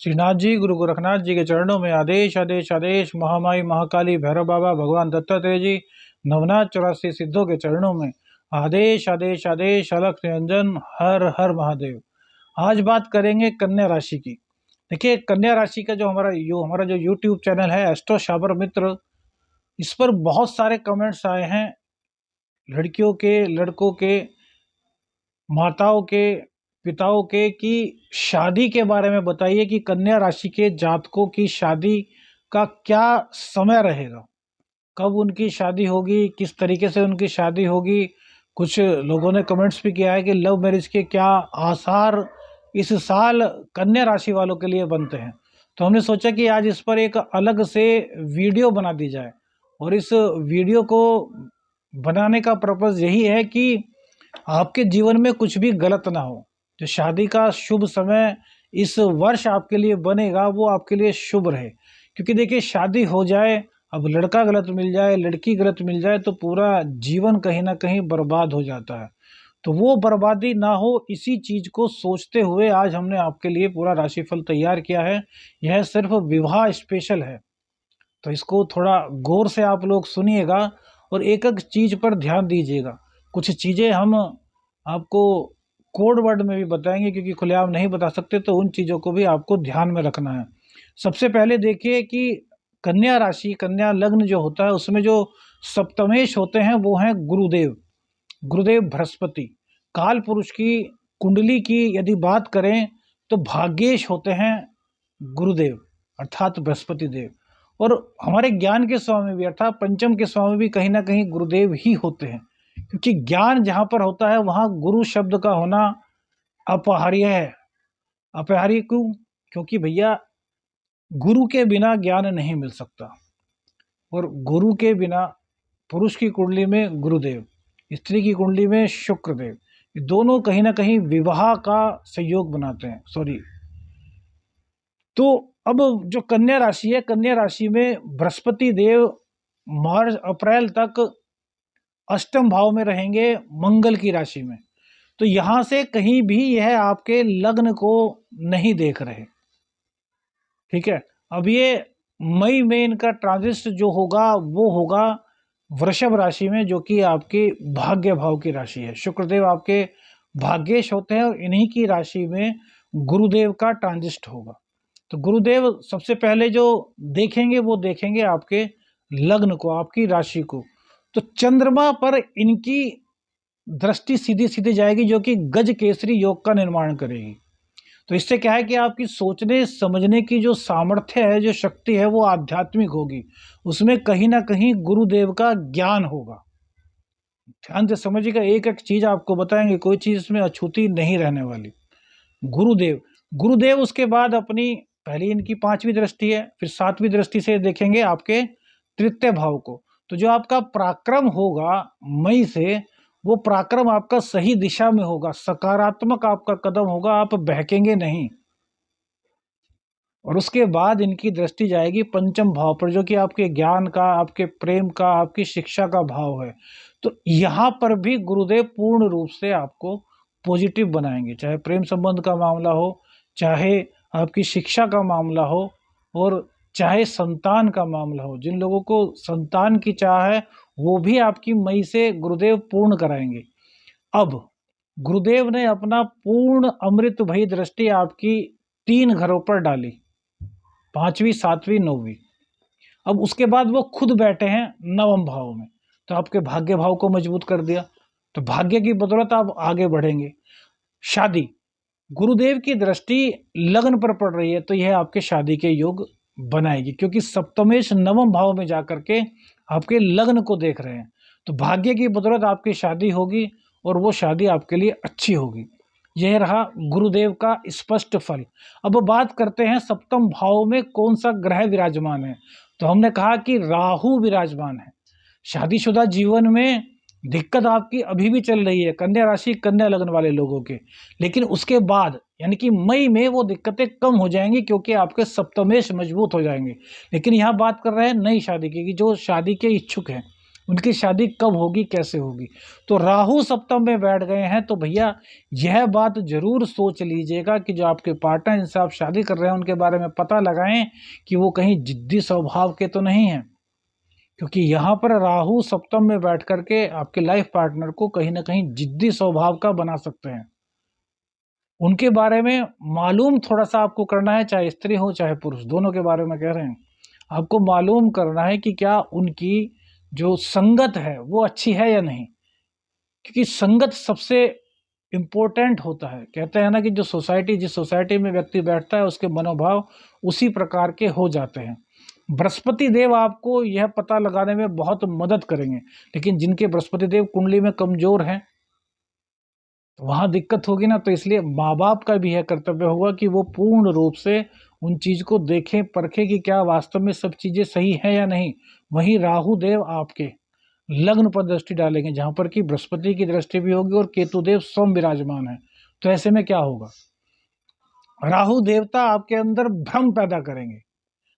श्रीनाथ जी गुरु गोरखनाथ जी के चरणों में आदेश आदेश आदेश। महामाई महाकाली भैरव बाबा भगवान दत्तात्रेय जी नवनाथ 84 सिद्धों के चरणों में आदेश आदेश आदेश। अलख निरंजन हर हर महादेव। आज बात करेंगे कन्या राशि की। देखिए, कन्या राशि का जो हमारा जो यूट्यूब चैनल है एस्ट्रो शाबर मित्र, इस पर बहुत सारे कमेंट्स आए हैं लड़कियों के, लड़कों के, माताओं के, पिताओं के कि शादी के बारे में बताइए कि कन्या राशि के जातकों की शादी का क्या समय रहेगा, कब उनकी शादी होगी, किस तरीके से उनकी शादी होगी। कुछ लोगों ने कमेंट्स भी किया है कि लव मैरिज के क्या आसार इस साल कन्या राशि वालों के लिए बनते हैं। तो हमने सोचा कि आज इस पर एक अलग से वीडियो बना दी जाए, और इस वीडियो को बनाने का पर्पज़ यही है कि आपके जीवन में कुछ भी गलत ना हो। जो शादी का शुभ समय इस वर्ष आपके लिए बनेगा वो आपके लिए शुभ रहे, क्योंकि देखिए, शादी हो जाए, अब लड़का गलत मिल जाए, लड़की गलत मिल जाए तो पूरा जीवन कहीं ना कहीं बर्बाद हो जाता है। तो वो बर्बादी ना हो, इसी चीज को सोचते हुए आज हमने आपके लिए पूरा राशिफल तैयार किया है। यह सिर्फ विवाह स्पेशल है, तो इसको थोड़ा गौर से आप लोग सुनिएगा और एक एक चीज पर ध्यान दीजिएगा। कुछ चीजें हम आपको कोड वर्ड में भी बताएंगे, क्योंकि खुलेआम नहीं बता सकते, तो उन चीज़ों को भी आपको ध्यान में रखना है। सबसे पहले देखिए कि कन्या राशि, कन्या लग्न जो होता है, उसमें जो सप्तमेश होते हैं वो हैं गुरुदेव, गुरुदेव बृहस्पति। काल पुरुष की कुंडली की यदि बात करें तो भाग्येश होते हैं गुरुदेव अर्थात बृहस्पति देव, और हमारे ज्ञान के स्वामी भी अर्थात पंचम के स्वामी भी कहीं ना कहीं गुरुदेव ही होते हैं, क्योंकि ज्ञान जहाँ पर होता है वहाँ गुरु शब्द का होना अपरिहार्य है। अपरिहार्य क्यों? क्योंकि भैया, गुरु के बिना ज्ञान नहीं मिल सकता, और गुरु के बिना पुरुष की कुंडली में गुरुदेव, स्त्री की कुंडली में शुक्रदेव, ये दोनों कहीं ना कहीं विवाह का संयोग बनाते हैं। तो अब जो कन्या राशि है, कन्या राशि में बृहस्पति देव मार्च अप्रैल तक अष्टम भाव में रहेंगे मंगल की राशि में। तो यहां से कहीं भी यह आपके लग्न को नहीं देख रहे, ठीक है। अब ये मई में इनका ट्रांजिट जो होगा वो होगा वृषभ राशि में, जो कि आपके भाग्य भाव की राशि है। शुक्रदेव आपके भाग्येश होते हैं, और इन्हीं की राशि में गुरुदेव का ट्रांजिट होगा। तो गुरुदेव सबसे पहले जो देखेंगे वो देखेंगे आपके लग्न को, आपकी राशि को। तो चंद्रमा पर इनकी दृष्टि सीधी सीधी जाएगी, जो कि गज केसरी योग का निर्माण करेगी। तो इससे क्या है कि आपकी सोचने समझने की जो सामर्थ्य है, जो शक्ति है, वो आध्यात्मिक होगी। उसमें कहीं ना कहीं गुरुदेव का ज्ञान होगा। ध्यान से समझिएगा, एक एक चीज आपको बताएंगे, कोई चीज इसमें अछूती नहीं रहने वाली। गुरुदेव, गुरुदेव उसके बाद अपनी पहली इनकी 5वीं दृष्टि है, फिर 7वीं दृष्टि से देखेंगे आपके तृतीय भाव को। तो जो आपका पराक्रम होगा मई से, वो पराक्रम आपका सही दिशा में होगा, सकारात्मक आपका कदम होगा, आप बहकेंगे नहीं। और उसके बाद इनकी दृष्टि जाएगी पंचम भाव पर, जो कि आपके ज्ञान का, आपके प्रेम का, आपकी शिक्षा का भाव है। तो यहाँ पर भी गुरुदेव पूर्ण रूप से आपको पॉजिटिव बनाएंगे, चाहे प्रेम संबंध का मामला हो, चाहे आपकी शिक्षा का मामला हो, और चाहे संतान का मामला हो। जिन लोगों को संतान की चाह है वो भी आपकी मई से गुरुदेव पूर्ण कराएंगे। अब गुरुदेव ने अपना पूर्ण अमृत भई दृष्टि आपकी 3 घरों पर डाली, 5वीं, 7वीं, 9वीं। अब उसके बाद वो खुद बैठे हैं 9वें भाव में, तो आपके भाग्य भाव को मजबूत कर दिया। तो भाग्य की बदौलत आप आगे बढ़ेंगे। शादी, गुरुदेव की दृष्टि लग्न पर पड़ रही है, तो यह आपके शादी के योग बनाएगी, क्योंकि सप्तमेश 9वें भाव में जाकर के आपके लग्न को देख रहे हैं। तो भाग्य की बदौलत आपकी शादी होगी, और वो शादी आपके लिए अच्छी होगी। यह रहा गुरुदेव का स्पष्ट फल। अब बात करते हैं सप्तम भाव में कौन सा ग्रह विराजमान है। तो हमने कहा कि राहु विराजमान है। शादीशुदा जीवन में दिक्कत आपकी अभी भी चल रही है, कन्या राशि, कन्या लग्न वाले लोगों के, लेकिन उसके बाद यानी कि मई में वो दिक्कतें कम हो जाएंगी, क्योंकि आपके सप्तमेश मजबूत हो जाएंगे। लेकिन यहाँ बात कर रहे हैं नई शादी की, जो शादी के इच्छुक हैं। उनकी शादी कब होगी, कैसे होगी। तो राहु सप्तम में बैठ गए हैं तो भैया यह बात जरूर सोच लीजिएगा कि जो आपके पार्टनर जिनसे आप शादी कर रहे हैं उनके बारे में पता लगाएं कि वो कहीं जिद्दी स्वभाव के तो नहीं हैं, क्योंकि यहाँ पर राहु सप्तम में बैठ करके आपके लाइफ पार्टनर को कहीं ना कहीं जिद्दी स्वभाव का बना सकते हैं। उनके बारे में मालूम थोड़ा सा आपको करना है, चाहे स्त्री हो चाहे पुरुष, दोनों के बारे में कह रहे हैं। आपको मालूम करना है कि क्या उनकी जो संगत है वो अच्छी है या नहीं, क्योंकि संगत सबसे इम्पोर्टेंट होता है। कहते हैं ना कि जो सोसाइटी, जिस सोसाइटी में व्यक्ति बैठता है उसके मनोभाव उसी प्रकार के हो जाते हैं। बृहस्पति देव आपको यह पता लगाने में बहुत मदद करेंगे, लेकिन जिनके बृहस्पति देव कुंडली में कमजोर हैं तो वहाँ दिक्कत होगी ना। तो इसलिए माँ बाप का भी यह कर्तव्य होगा कि वो पूर्ण रूप से उन चीज को देखें, परखें कि क्या वास्तव में सब चीजें सही है या नहीं। वहीं राहु देव आपके लग्न पर दृष्टि डालेंगे जहां पर कि बृहस्पति की दृष्टि भी होगी और केतु देव स्वयं विराजमान है। तो ऐसे में क्या होगा, राहु देवता आपके अंदर भ्रम पैदा करेंगे।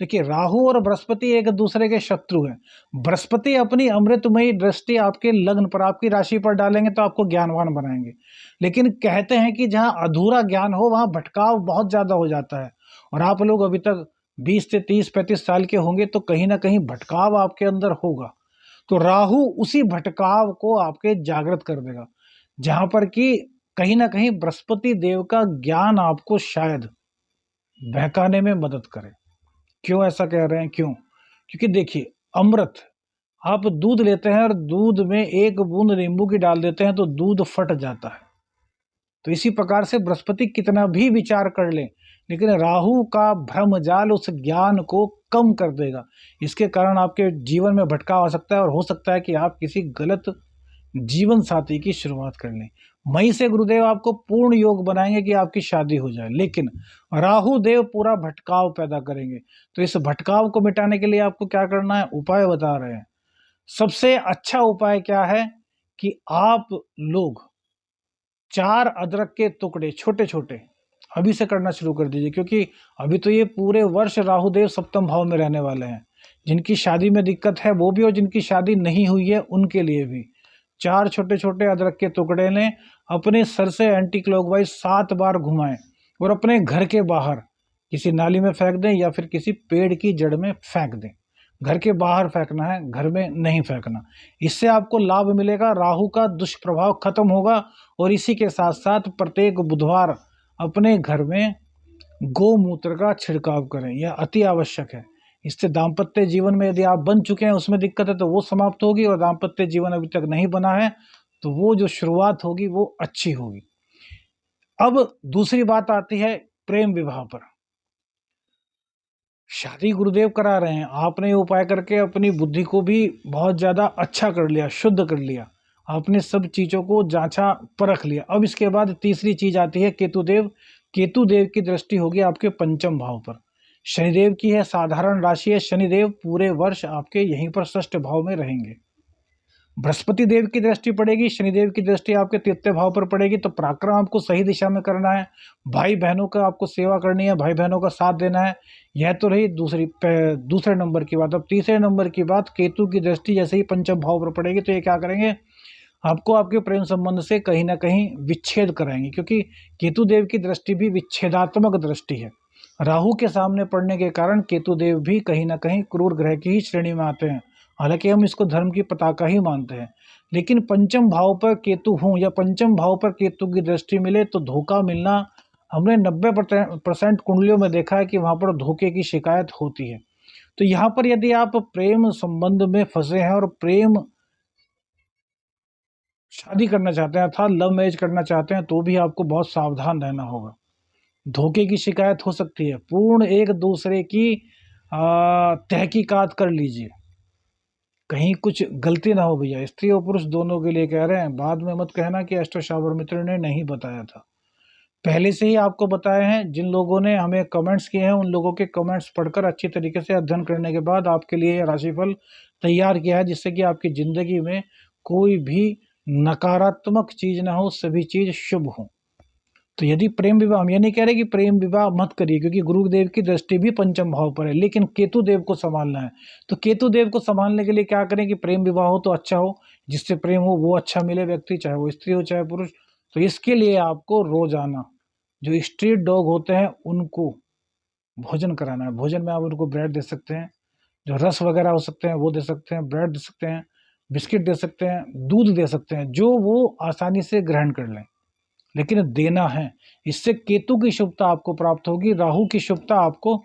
देखिए राहु और बृहस्पति एक दूसरे के शत्रु हैं। बृहस्पति अपनी अमृतमयी दृष्टि आपके लग्न पर, आपकी राशि पर डालेंगे तो आपको ज्ञानवान बनाएंगे, लेकिन कहते हैं कि जहां अधूरा ज्ञान हो वहां भटकाव बहुत ज्यादा हो जाता है। और आप लोग अभी तक 20 से 30-35 साल के होंगे तो कहीं ना कहीं भटकाव आपके अंदर होगा। तो राहु उसी भटकाव को आपके जागृत कर देगा, जहां पर कि कहीं ना कहीं बृहस्पति देव का ज्ञान आपको शायद बहकाने में मदद करे। क्यों ऐसा कह रहे हैं, क्यों? क्योंकि देखिए अमृत, आप दूध लेते हैं और दूध में एक बूंद नींबू की डाल देते हैं तो दूध फट जाता है। तो इसी प्रकार से बृहस्पति कितना भी विचार कर ले, लेकिन राहु का भ्रम जाल उस ज्ञान को कम कर देगा। इसके कारण आपके जीवन में भटकाव आ सकता है और हो सकता है कि आप किसी गलत जीवन साथी की शुरुआत कर लें। मई से गुरुदेव आपको पूर्ण योग बनाएंगे कि आपकी शादी हो जाए, लेकिन राहु देव पूरा भटकाव पैदा करेंगे। तो इस भटकाव को मिटाने के लिए आपको क्या करना है, उपाय बता रहे हैं। सबसे अच्छा उपाय क्या है कि आप लोग 4 अदरक के टुकड़े छोटे छोटे अभी से करना शुरू कर दीजिए, क्योंकि अभी तो ये पूरे वर्ष राहुदेव सप्तम भाव में रहने वाले हैं। जिनकी शादी में दिक्कत है वो भी और जिनकी शादी नहीं हुई है उनके लिए भी 4 छोटे छोटे अदरक के टुकड़े लें, अपने सर से एंटी क्लॉकवाइज 7 बार घुमाएं और अपने घर के बाहर किसी नाली में फेंक दें या फिर किसी पेड़ की जड़ में फेंक दें। घर के बाहर फेंकना है, घर में नहीं फेंकना। इससे आपको लाभ मिलेगा, राहु का दुष्प्रभाव खत्म होगा। और इसी के साथ साथ प्रत्येक बुधवार अपने घर में गोमूत्र का छिड़काव करें, यह अति आवश्यक है। इससे दाम्पत्य जीवन में यदि आप बन चुके हैं उसमें दिक्कत है तो वो समाप्त होगी, और दाम्पत्य जीवन अभी तक नहीं बना है तो वो जो शुरुआत होगी वो अच्छी होगी। अब दूसरी बात आती है प्रेम विवाह पर। शादी गुरुदेव करा रहे हैं, आपने ये उपाय करके अपनी बुद्धि को भी बहुत ज्यादा अच्छा कर लिया, शुद्ध कर लिया, आपने सब चीजों को जांचा परख लिया। अब इसके बाद तीसरी चीज आती है केतुदेव। केतुदेव की दृष्टि होगी आपके पंचम भाव पर। शनिदेव की है साधारण राशि है, शनिदेव पूरे वर्ष आपके यहीं पर षष्ठ भाव में रहेंगे। बृहस्पति देव की दृष्टि पड़ेगी, शनिदेव की दृष्टि आपके तृतीय भाव पर पड़ेगी। तो पराक्रम आपको सही दिशा में करना है, भाई बहनों का आपको सेवा करनी है, भाई बहनों का साथ देना है। यह तो रही दूसरे नंबर की बात। अब तीसरे नंबर की बात, केतु की दृष्टि जैसे ही पंचम भाव पर पड़ेगी तो ये क्या करेंगे, आपको आपके प्रेम संबंध से कहीं ना कहीं विच्छेद कराएंगे, क्योंकि केतु देव की दृष्टि भी विच्छेदात्मक दृष्टि है। राहु के सामने पड़ने के कारण केतु देव भी कहीं ना कहीं क्रूर ग्रह की ही श्रेणी में आते हैं। हालांकि हम इसको धर्म की पताका ही मानते हैं, लेकिन पंचम भाव पर केतु हों या पंचम भाव पर केतु की दृष्टि मिले तो धोखा मिलना हमने 90% कुंडलियों में देखा है कि वहां पर धोखे की शिकायत होती है। तो यहाँ पर यदि आप प्रेम संबंध में फंसे हैं और प्रेम शादी करना चाहते हैं अर्थात लव मैरिज करना चाहते हैं तो भी आपको बहुत सावधान रहना होगा। धोखे की शिकायत हो सकती है। पूर्ण एक दूसरे की तहकीकात कर लीजिए, कहीं कुछ गलती ना हो भैया। स्त्री और पुरुष दोनों के लिए कह रहे हैं, बाद में मत कहना कि एस्ट्रो शाबर मित्र ने नहीं बताया था। पहले से ही आपको बताए हैं। जिन लोगों ने हमें कमेंट्स किए हैं उन लोगों के कमेंट्स पढ़कर अच्छी तरीके से अध्ययन करने के बाद आपके लिए राशिफल तैयार किया है, जिससे कि आपकी जिंदगी में कोई भी नकारात्मक चीज ना हो, सभी चीज शुभ हो। तो यदि प्रेम विवाह, हम ये नहीं कह रहे कि प्रेम विवाह मत करिए, क्योंकि गुरुदेव की दृष्टि भी पंचम भाव पर है, लेकिन केतु देव को संभालना है। तो केतु देव को संभालने के लिए क्या करें कि प्रेम विवाह हो तो अच्छा हो, जिससे प्रेम हो वो अच्छा मिले व्यक्ति, चाहे वो स्त्री हो चाहे पुरुष। तो इसके लिए आपको रोजाना जो स्ट्रीट डॉग होते हैं उनको भोजन कराना है। भोजन में आप उनको ब्रेड दे सकते हैं, जो रस वगैरह हो सकते हैं वो दे सकते हैं, ब्रेड दे सकते हैं, बिस्किट दे सकते हैं, दूध दे सकते हैं, जो वो आसानी से ग्रहण कर लें, लेकिन देना है। इससे केतु की शुभता आपको प्राप्त होगी, राहु की शुभता आपको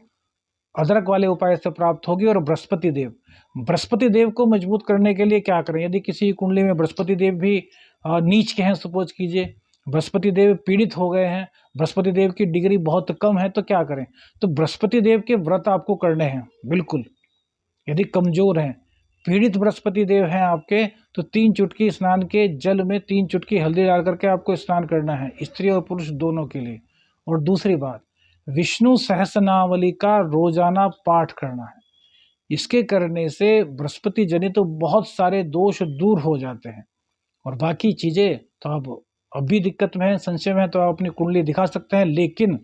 अदरक वाले उपाय से प्राप्त होगी। और बृहस्पति देव को मजबूत करने के लिए क्या करें, यदि किसी कुंडली में बृहस्पति देव भी नीच के हैं, सपोज कीजिए बृहस्पति देव पीड़ित हो गए हैं, बृहस्पति देव की डिग्री बहुत कम है, तो क्या करें, तो बृहस्पति देव के व्रत आपको करने हैं बिल्कुल। यदि कमजोर हैं, पीड़ित बृहस्पति देव हैं आपके, तो 3 चुटकी स्नान के जल में 3 चुटकी हल्दी डाल करके आपको स्नान करना है, स्त्री और पुरुष दोनों के लिए। और दूसरी बात, विष्णु सहस्रनामावली का रोजाना पाठ करना है। इसके करने से बृहस्पति जनित तो बहुत सारे दोष दूर हो जाते हैं। और बाकी चीजें तो आप अभी दिक्कत में है, संशय में है, तो आप अपनी कुंडली दिखा सकते हैं, लेकिन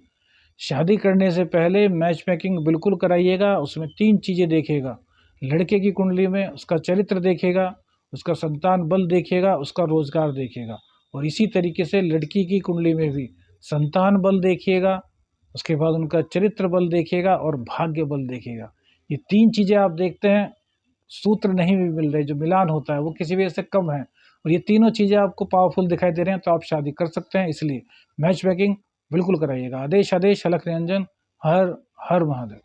शादी करने से पहले मैच मेकिंग बिल्कुल कराइएगा। उसमें 3 चीजें देखेगा, लड़के की कुंडली में उसका चरित्र देखेगा, उसका संतान बल देखेगा, उसका रोजगार देखेगा। और इसी तरीके से लड़की की कुंडली में भी संतान बल देखिएगा, उसके बाद उनका चरित्र बल देखेगा और भाग्य बल देखेगा। ये 3 चीजें आप देखते हैं, सूत्र नहीं भी मिल रहे, जो मिलान होता है वो किसी वजह से कम है, और ये तीनों चीजें आपको पावरफुल दिखाई दे रहे हैं, तो आप शादी कर सकते हैं। इसलिए मैच मेकिंग बिल्कुल कराइएगा। आदेश आदेश अलख निरंजन। हर हर महादेव।